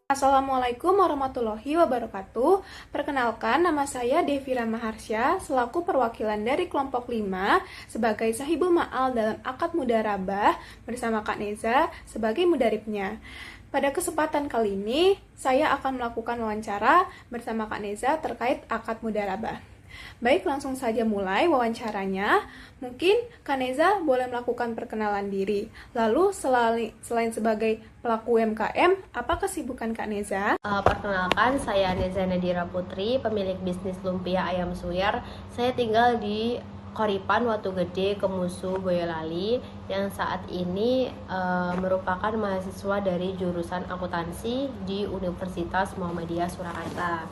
Assalamualaikum warahmatullahi wabarakatuh. Perkenalkan, nama saya Devira Maharsya selaku perwakilan dari kelompok 5 sebagai sahibul ma'al dalam akad mudarabah bersama Kak Neza sebagai mudaribnya. Pada kesempatan kali ini, saya akan melakukan wawancara bersama Kak Neza terkait akad mudarabah. Baik, langsung saja mulai wawancaranya. Mungkin Kak Neza boleh melakukan perkenalan diri. Lalu selain sebagai pelaku UMKM, apa kesibukan Kak Neza? Perkenalkan, saya Neza Nadira Putri, pemilik bisnis lumpia ayam suwir. Saya tinggal di Koripan, Watu Gede, Kemusu, Boyolali, yang saat ini merupakan mahasiswa dari jurusan akuntansi di Universitas Muhammadiyah Surakarta.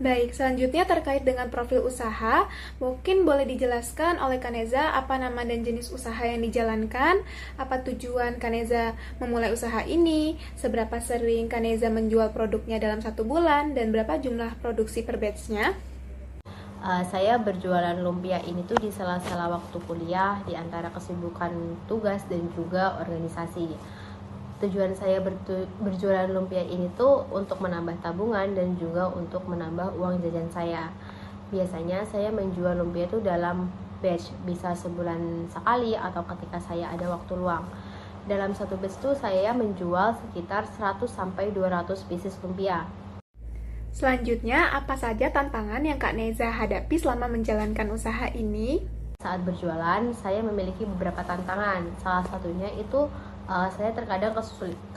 Baik, selanjutnya terkait dengan profil usaha, mungkin boleh dijelaskan oleh Kaneza apa nama dan jenis usaha yang dijalankan, apa tujuan Kaneza memulai usaha ini, seberapa sering Kaneza menjual produknya dalam 1 bulan, dan berapa jumlah produksi per batch-nya. Saya berjualan lumpia ini tuh di sela-sela waktu kuliah, di antara kesibukan tugas dan juga organisasi. Tujuan saya berjualan lumpia ini tuh untuk menambah tabungan dan juga untuk menambah uang jajan saya. Biasanya saya menjual lumpia itu dalam batch, bisa sebulan sekali atau ketika saya ada waktu luang. Dalam satu batch tuh saya menjual sekitar 100-200 pieces lumpia. Selanjutnya, apa saja tantangan yang Kak Neza hadapi selama menjalankan usaha ini? Saat berjualan, saya memiliki beberapa tantangan. Salah satunya itu saya terkadang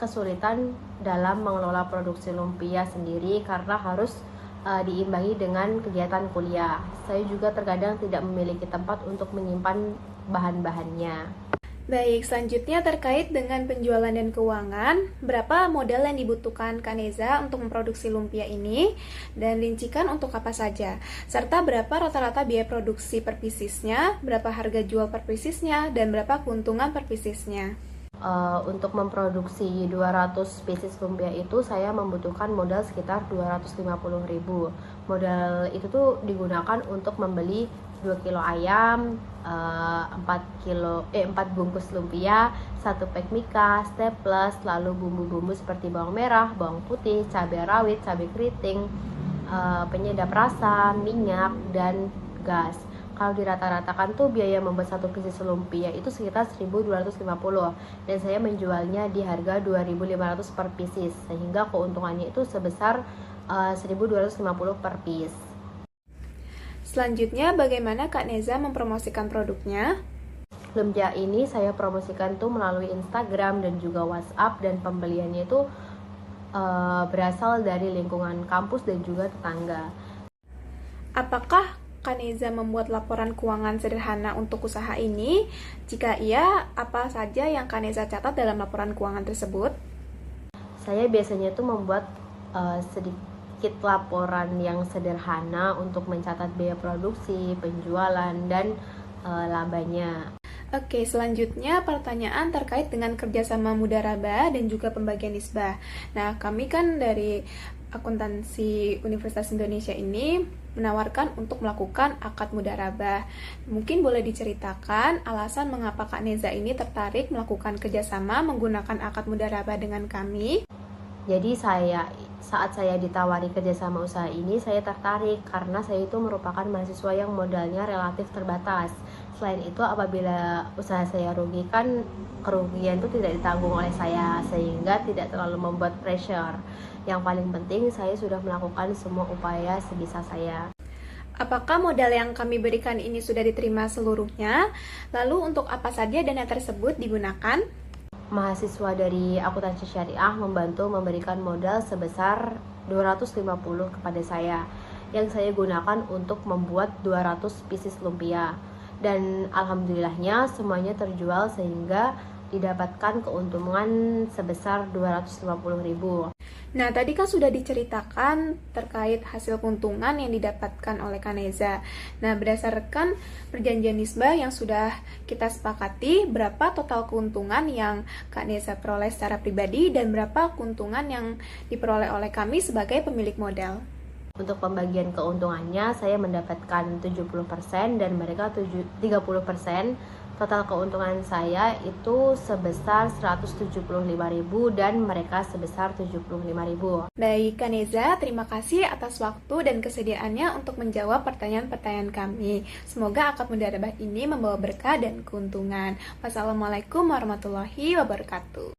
kesulitan dalam mengelola produksi lumpia sendiri karena harus diimbangi dengan kegiatan kuliah. Saya juga terkadang tidak memiliki tempat untuk menyimpan bahan-bahannya. Baik, selanjutnya terkait dengan penjualan dan keuangan, berapa modal yang dibutuhkan Kaneza untuk memproduksi lumpia ini, dan rincikan untuk apa saja, serta berapa rata-rata biaya produksi per piecesnya, berapa harga jual per piecesnya, dan berapa keuntungan per piecesnya. Untuk memproduksi 200 pieces lumpia itu saya membutuhkan modal sekitar 250.000. Modal itu tuh digunakan untuk membeli 2 kilo ayam, 4 bungkus lumpia, 1 pack mika, staples, lalu bumbu-bumbu seperti bawang merah, bawang putih, cabai rawit, cabai keriting, penyedap rasa, minyak, dan gas. Kalau dirata-ratakan tuh biaya membuat 1 pieces lumpia itu sekitar 1.250 dan saya menjualnya di harga 2.500 per pieces, sehingga keuntungannya itu sebesar 1.250 per piece. Selanjutnya, bagaimana Kak Neza mempromosikan produknya? Lumpia ini saya promosikan tuh melalui Instagram dan juga WhatsApp, dan pembeliannya itu berasal dari lingkungan kampus dan juga tetangga. Apakah Kaneza membuat laporan keuangan sederhana untuk usaha ini? Jika iya, apa saja yang Kaneza catat dalam laporan keuangan tersebut? Saya biasanya tuh membuat sedikit laporan yang sederhana untuk mencatat biaya produksi, penjualan, dan labanya. Oke, selanjutnya pertanyaan terkait dengan kerjasama mudarabah dan juga pembagian nisbah. Nah, kami kan dari akuntansi Universitas Indonesia ini menawarkan untuk melakukan akad mudarabah. Mungkin boleh diceritakan alasan mengapa Kak Neza ini tertarik melakukan kerjasama menggunakan akad mudarabah dengan kami? Jadi saat saya ditawari kerjasama usaha ini, saya tertarik karena saya itu merupakan mahasiswa yang modalnya relatif terbatas. Selain itu, apabila usaha saya rugi, kan kerugian itu tidak ditanggung oleh saya, sehingga tidak terlalu membuat pressure. Yang paling penting, saya sudah melakukan semua upaya sebisa saya. Apakah modal yang kami berikan ini sudah diterima seluruhnya? Lalu untuk apa saja dana tersebut digunakan? Mahasiswa dari akuntansi syariah membantu memberikan modal sebesar 250 kepada saya, yang saya gunakan untuk membuat 200 pieces lumpia. Dan alhamdulillahnya semuanya terjual sehingga didapatkan keuntungan sebesar 250.000. Nah, tadi kan sudah diceritakan terkait hasil keuntungan yang didapatkan oleh Kaneza. Nah, berdasarkan perjanjian nisbah yang sudah kita sepakati, berapa total keuntungan yang Kaneza peroleh secara pribadi dan berapa keuntungan yang diperoleh oleh kami sebagai pemilik modal? Untuk pembagian keuntungannya, saya mendapatkan 70% dan mereka 30%. Total keuntungan saya itu sebesar 175.000 dan mereka sebesar 75.000. Baik, Kaneza, terima kasih atas waktu dan kesediaannya untuk menjawab pertanyaan-pertanyaan kami. Semoga akad mudarabah ini membawa berkah dan keuntungan. Wassalamualaikum warahmatullahi wabarakatuh.